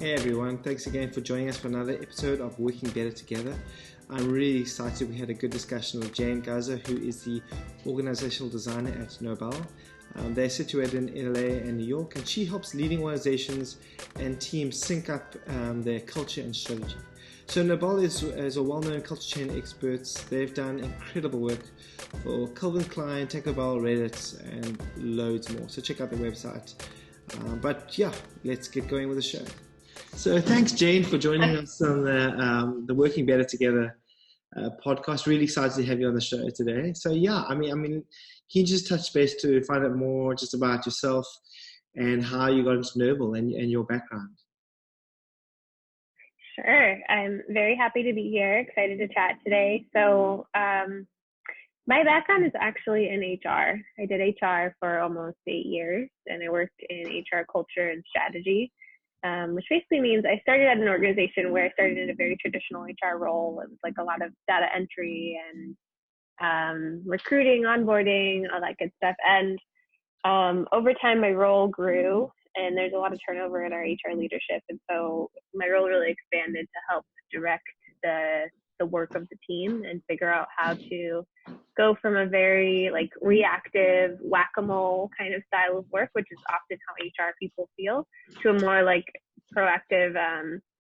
Hey everyone, thanks again for joining us for another episode of Working Better Together. I'm really excited. We had a good discussion with Jane Garza, who is the Organizational Designer at NOBL. They're situated in LA and New York, and she helps leading organizations and teams sync up their culture and strategy. So NOBL is a well-known culture change experts. They've done incredible work for Calvin Klein, Taco Bell, Reddit, and loads more. So check out their website. But yeah, let's get going with the show. So thanks, Jane, for joining us on the Working Better Together podcast. Really excited to have you on the show today. So yeah, I mean, can you just touch base to find out more just about yourself and how you got into NOBL and your background? Sure. I'm very happy to be here. Excited to chat today. So my background is actually in HR. I did HR for almost 8 years, and I worked in HR culture and strategy. Which basically means I started at an organization where I started in a very traditional HR role. It was like a lot of data entry and recruiting, onboarding, all that good stuff. And over time, my role grew, and there's a lot of turnover in our HR leadership. And so my role really expanded to help direct the work of the team and figure out how to go from a very like reactive whack-a-mole kind of style of work, which is often how HR people feel, to a more like proactive,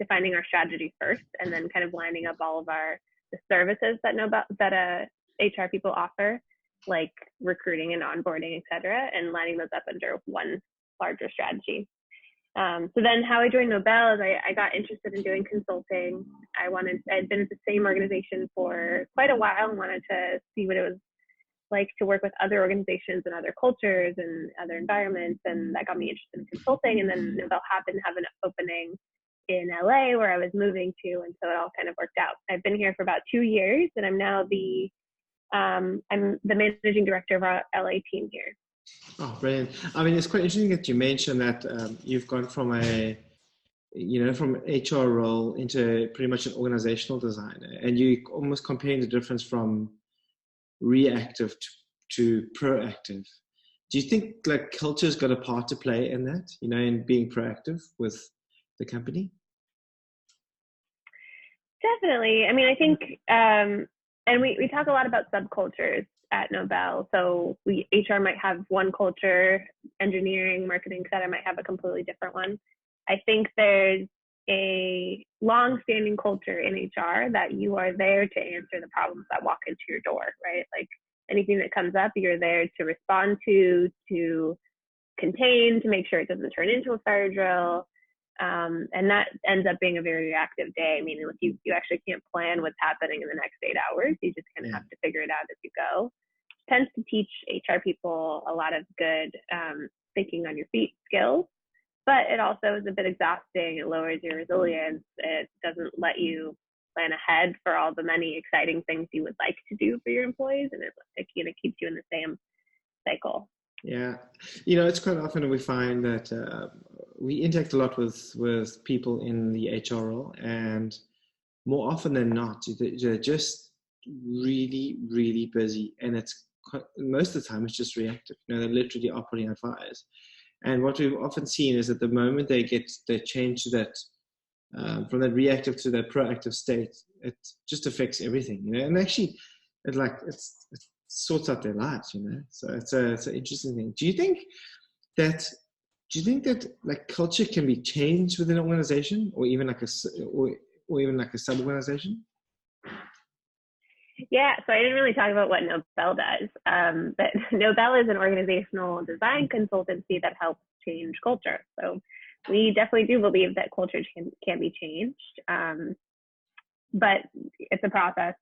defining our strategy first and then kind of lining up all of the services that HR people offer, like recruiting and onboarding, et cetera, and lining those up under one larger strategy. So then how I joined NOBL is I got interested in doing consulting. I'd been at the same organization for quite a while and wanted to see what it was like to work with other organizations and other cultures and other environments. And that got me interested in consulting. And then NOBL happened to have an opening in LA where I was moving to. And so it all kind of worked out. I've been here for about 2 years, and I'm now I'm the Managing Director of our LA team here. Oh, brilliant. I mean, it's quite interesting that you mentioned that you've gone from from HR role into pretty much an organizational designer, and you almost comparing the difference from reactive to proactive. Do you think like culture's got a part to play in that, in being proactive with the company? Definitely. I mean, I think, and we talk a lot about subcultures at NOBL. So HR might have one culture, engineering, marketing, et cetera, might have a completely different one. I think there's a long-standing culture in HR that you are there to answer the problems that walk into your door, right? Like anything that comes up, you're there to respond to contain, to make sure it doesn't turn into a fire drill. And that ends up being a very reactive day, meaning like you actually can't plan what's happening in the next 8 hours. You just kind of have to figure it out as you go. Tends to teach HR people a lot of good thinking on your feet skills, but it also is a bit exhausting. It lowers your resilience. It doesn't let you plan ahead for all the many exciting things you would like to do for your employees, and it keeps you in the same cycle. Yeah, it's quite often we find that we interact a lot with people in the HR role, and more often than not, they're just really, really busy, and it's most of the time it's just reactive. They're literally operating on fires. And what we've often seen is that the moment they change to that from that reactive to that proactive state, it just affects everything. And actually, it sorts out their lives. So it's an interesting thing. Do you think that like culture can be changed within an organization, or even like a sub-organization? Yeah, so I didn't really talk about what NOBL does, but NOBL is an organizational design consultancy that helps change culture. So we definitely do believe that culture can be changed, but it's a process.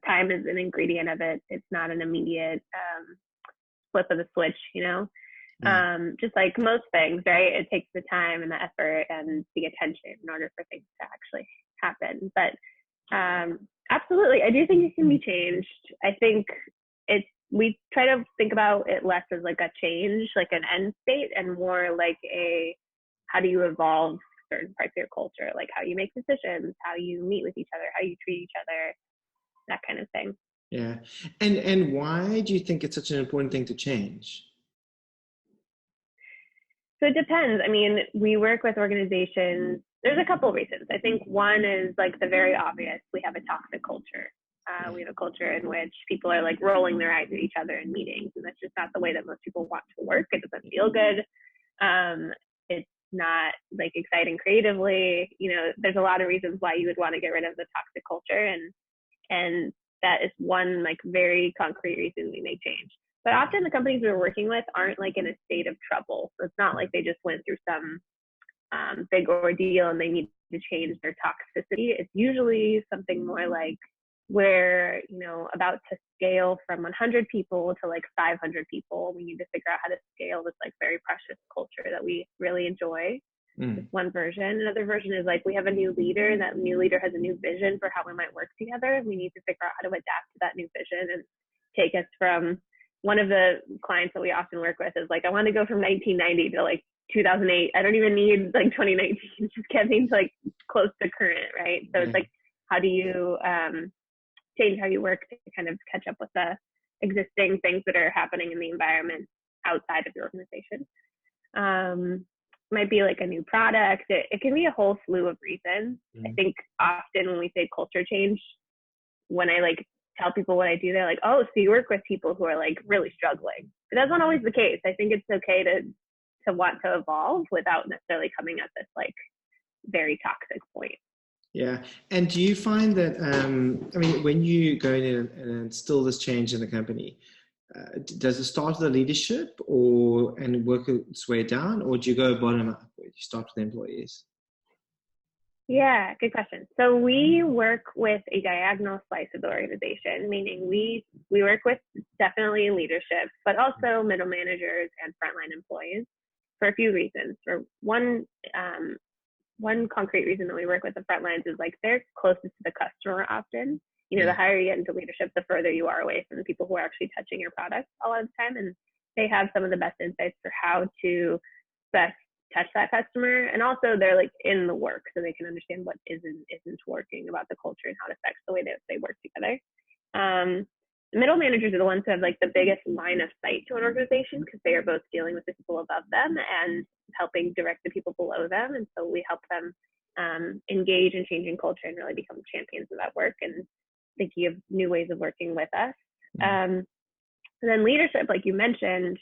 Time is an ingredient of it. It's not an immediate flip of the switch, just like most things, right? It takes the time and the effort and the attention in order for things to actually happen. But absolutely, I do think it can be changed. I think we try to think about it less as like a change, like an end state, and more like how do you evolve certain parts of your culture, like how you make decisions, how you meet with each other, how you treat each other, that kind of thing. Yeah. And why do you think it's such an important thing to change? So it depends. I mean, we work with organizations There's a couple of reasons. I think one is like the very obvious. We have a toxic culture. We have a culture in which people are like rolling their eyes at each other in meetings, and that's just not the way that most people want to work. It doesn't feel good. It's not like exciting creatively. There's a lot of reasons why you would want to get rid of the toxic culture, and that is one like very concrete reason we make change. But often the companies we're working with aren't like in a state of trouble, so it's not like they just went through some big ordeal and they need to change their toxicity. It's usually something more like we're about to scale from 100 people to like 500 people. We need to figure out how to scale this like very precious culture that we really enjoy. It's one version. Another version is like we have a new leader, and that new leader has a new vision for how we might work together. We need to figure out how to adapt to that new vision and take us from, one of the clients that we often work with is like, I want to go from 1990 to like 2008. I don't even need like 2019. Just get me to like close to current, right? So it's like, how do you change how you work to kind of catch up with the existing things that are happening in the environment outside of your organization? Might be like a new product. It can be a whole slew of reasons. I think often when we say culture change, when I like tell people what I do, they're like, oh, so you work with people who are like really struggling. But that's not always the case. I think it's okay to want to evolve without necessarily coming at this like very toxic point. Yeah. And do you find that, when you go in and instill this change in the company, does it start with the leadership and work its way down, or do you go bottom up where you start with the employees? Yeah, good question. So we work with a diagonal slice of the organization, meaning we work with definitely leadership, but also middle managers and frontline employees for a few reasons. For one concrete reason that we work with the front lines is like they're closest to the customer often. The higher you get into leadership, the further you are away from the people who are actually touching your product a lot of the time. And they have some of the best insights for how to best touch that customer. And also they're like in the work, so they can understand what isn't working about the culture and how it affects the way that they work together. The middle managers are the ones who have like the biggest line of sight to an organization because they are both dealing with the people above them and helping direct the people below them. And so we help them engage in changing culture and really become champions of that work and thinking of new ways of working with us. And then leadership, like you mentioned,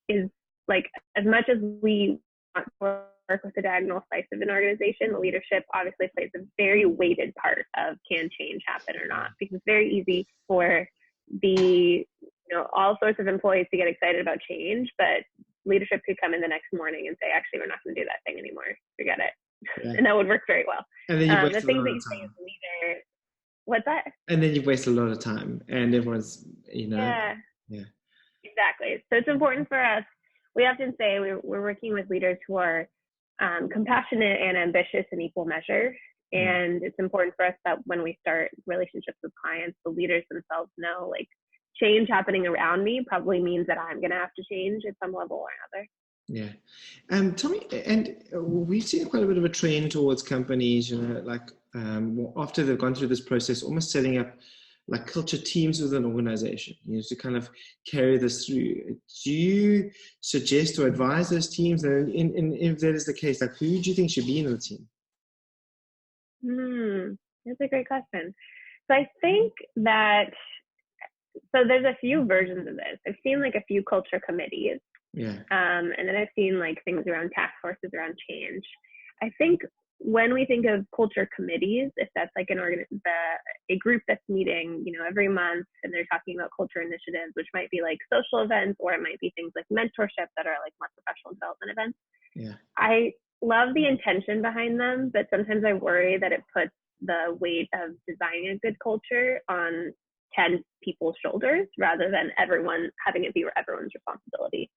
is like as much as we want to work with the diagonal slice of an organization, the leadership obviously plays a very weighted part of can change happen or not, because it's very easy for all sorts of employees to get excited about change, but leadership could come in the next morning and say, actually, we're not going to do that thing anymore. Forget it. And that would work very well. And then you waste the things that you say as a leader. What's that? And then you've wasted a lot of time, and everyone's, Yeah. Exactly. So it's important for us. We often say we're working with leaders who are compassionate and ambitious in equal measure. And it's important for us that when we start relationships with clients, the leaders themselves know like change happening around me probably means that I'm going to have to change at some level or another. Yeah. Tell me, and we've seen quite a bit of a trend towards companies, after they've gone through this process, almost setting up like culture teams within an organization, to kind of carry this through. Do you suggest or advise those teams? And if that is the case, like who do you think should be in the team? That's a great question. So I think that, so there's a few versions of this. I've seen like a few culture committees. And then I've seen like things around task forces around change. I think when we think of culture committees, if that's like a group that's meeting, every month and they're talking about culture initiatives, which might be like social events, or it might be things like mentorship that are like more professional development events. I love the intention behind them, but sometimes I worry that it puts the weight of designing a good culture on 10 people's shoulders rather than everyone having it be everyone's responsibility.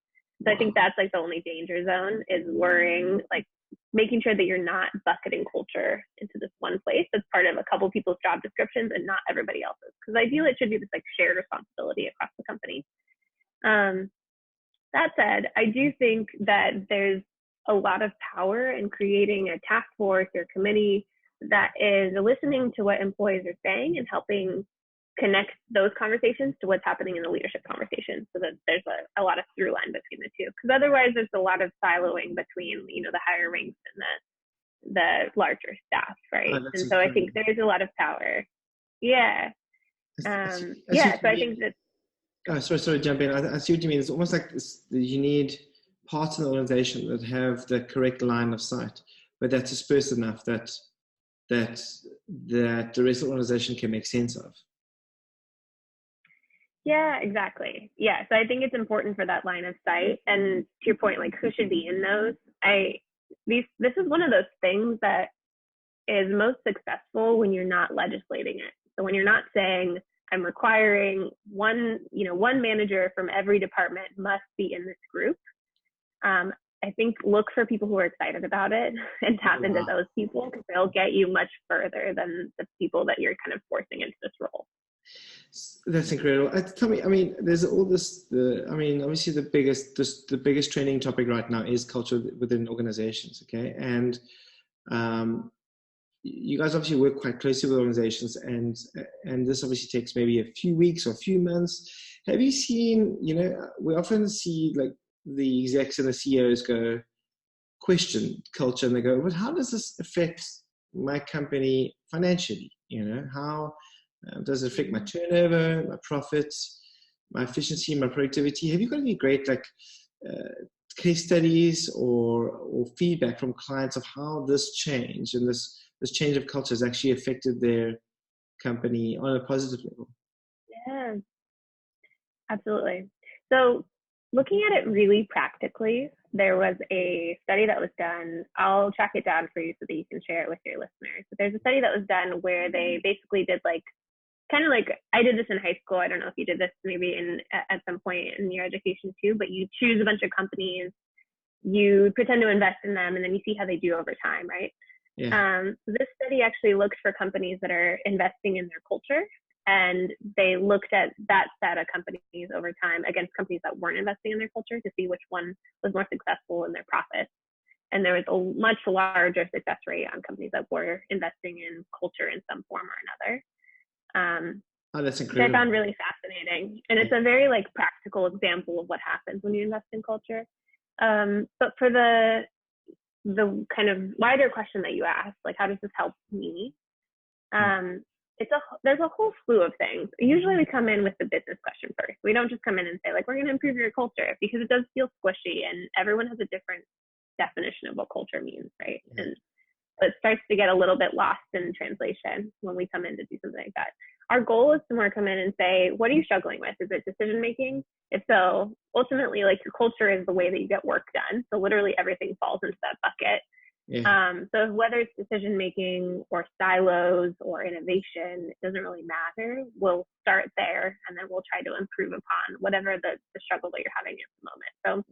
So I think that's like the only danger zone, is worrying, like making sure that you're not bucketing culture into this one place that's part of a couple people's job descriptions and not everybody else's. Because ideally it should be this like shared responsibility across the company. That said, I do think that there's a lot of power in creating a task force or committee that is listening to what employees are saying and helping connect those conversations to what's happening in the leadership conversation, so that there's a lot of through line between the two. Because otherwise there's a lot of siloing between, the higher ranks the larger staff, right? Oh, And so I think there is a lot of power. Yeah. Yeah. So I think that. Oh, sorry, jump in. I see what you mean. It's almost like you need parts of the organization that have the correct line of sight, but that's dispersed enough that the rest of the organization can make sense of. Yeah, exactly. Yeah. So I think it's important for that line of sight. And to your point, like who should be in those? This is one of those things that is most successful when you're not legislating it. So when you're not saying, I'm requiring one manager from every department must be in this group. I think look for people who are excited about it and tap into those people, because they'll get you much further than the people that you're kind of forcing into this role. That's incredible. Tell me, I mean, there's all this. Obviously, the biggest trending topic right now is culture within organizations. Okay, and you guys obviously work quite closely with organizations, and this obviously takes maybe a few weeks or a few months. Have you seen? We often see like the execs and the CEOs question culture, and they go, "But how does this affect my company financially? How?" Does it affect my turnover, my profits, my efficiency, my productivity? Have you got any great case studies or feedback from clients of how this change and this change of culture has actually affected their company on a positive level? Yeah, absolutely. So looking at it really practically, there was a study that was done. I'll track it down for you so that you can share it with your listeners. But there's a study that was done where they basically did kind of like I did this in high school. I don't know if you did this maybe at some point in your education too, but you choose a bunch of companies, you pretend to invest in them, and then you see how they do over time, right? Yeah. This study actually looked for companies that are investing in their culture, and they looked at that set of companies over time against companies that weren't investing in their culture to see which one was more successful in their profits. And there was a much larger success rate on companies that were investing in culture in some form or another. That's incredible. Which I found really fascinating. And it's a very practical example of what happens when you invest in culture. But for the kind of wider question that you asked, how does this help me? There's a whole slew of things. Usually we come in with the business question first. We don't just come in and say we're going to improve your culture, because it does feel squishy and everyone has a different definition of what culture means, right? Yeah. And so it starts to get a little bit lost in translation when we come in to do something like that. Our goal is to more come in and say, what are you struggling with? Is it decision making? If so, ultimately, your culture is the way that you get work done. So literally everything falls into that bucket. Yeah. So whether it's decision making or silos or innovation, it doesn't really matter. We'll start there, and then we'll try to improve upon whatever the struggle that you're having at the moment. So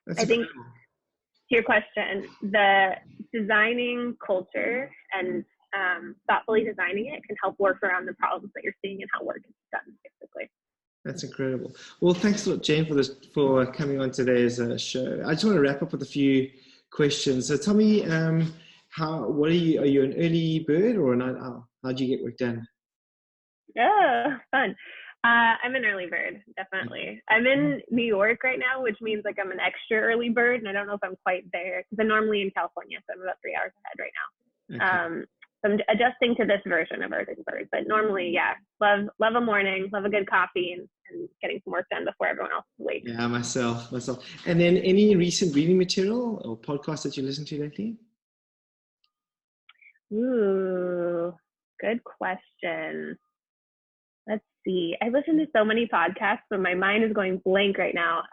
that's I think to your question, the designing culture and thoughtfully designing it can help work around the problems that you're seeing and how work is done, basically. That's incredible. Well, thanks a lot, Jane, for coming on today's show. I just want to wrap up with a few questions. So tell me, are you an early bird or a night owl? How do you get work done? Oh, fun. I'm an early bird, definitely. I'm in New York right now, which means I'm an extra early bird, and I don't know if I'm quite there because I'm normally in California, so I'm about 3 hours ahead right now. Okay. So I'm adjusting to this version of early bird, but normally, yeah, love a morning, love a good coffee, and getting some work done before everyone else is awake. Yeah, myself. And then any recent reading material or podcasts that you listen to lately? Ooh, good question. Let's see. I listen to so many podcasts, but my mind is going blank right now.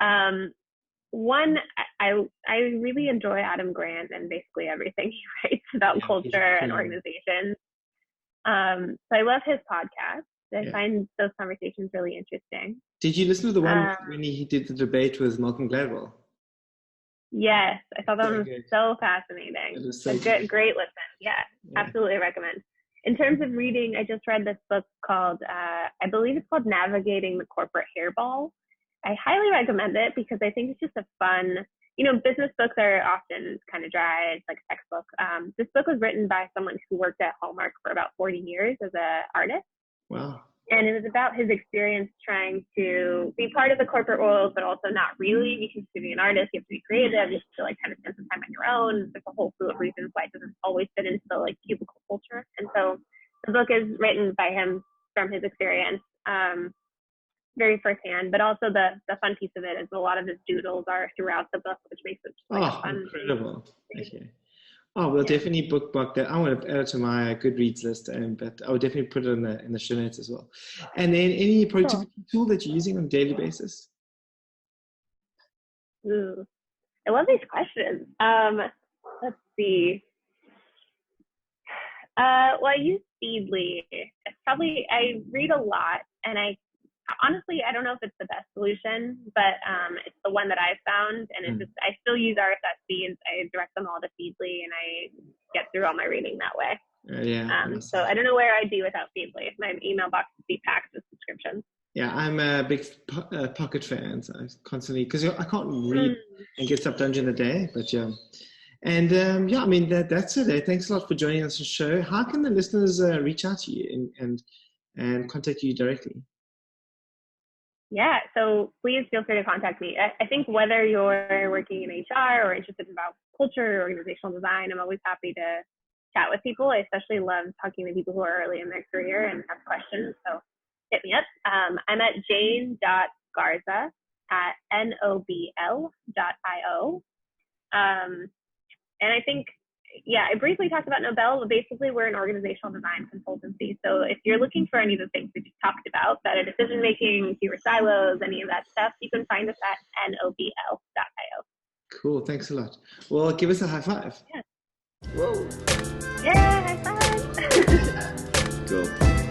One, I really enjoy Adam Grant and basically everything he writes about culture and organizations. So I love his podcast. I find those conversations really interesting. Did you listen to the one when he did the debate with Malcolm Gladwell? Yes, I thought that one was so fascinating. So great listen. Yeah, absolutely recommend. In terms of reading, I just read this book called, I believe it's called Navigating the Corporate Hairball. I highly recommend it because I think it's just a fun, business books are often kind of dry. It's like a textbook. This book was written by someone who worked at Hallmark for about 40 years as an artist. Wow. And it was about his experience trying to be part of the corporate world, but also not really, because to be an artist, you have to be creative, you have to like kind of spend some time on your own. There's a whole slew of reasons why it doesn't always fit into the like cubicle culture. And so the book is written by him from his experience, very firsthand, but also the fun piece of it is a lot of his doodles are throughout the book, which makes it just like a fun incredible. Okay. Oh, we'll definitely bookmark that. I want to add it to my Goodreads list, but I would definitely put it in the show notes as well. And then any productivity tool that you're using on a daily basis? Ooh, I love these questions. Let's see. Well, I use Feedly. I read a lot, and honestly, I don't know if it's the best solution, but it's the one that I've found, and I still use RSS feeds. I direct them all to Feedly, and I get through all my reading that way. So I don't know where I'd be without Feedly. My email box would be packed with subscriptions. Yeah, I'm a big Pocket fan, so I constantly, because I can't read and get stuff done during the day, but yeah. And I mean, that's it. Thanks a lot for joining us on the show. How can the listeners reach out to you and contact you directly? Yeah, so please feel free to contact me. I think whether you're working in HR or interested about culture or organizational design, I'm always happy to chat with people. I especially love talking to people who are early in their career and have questions. So hit me up. I'm at jane.garza at NOBL.io. And I think, I briefly talked about NOBL, but basically we're an organizational design consultancy. So if you're looking for any of the things we just talked about, better decision-making, fewer silos, any of that stuff, you can find us at NOBL.io. Cool. Thanks a lot. Well, give us a high five. Yeah. Whoa. Yeah, high five. Cool.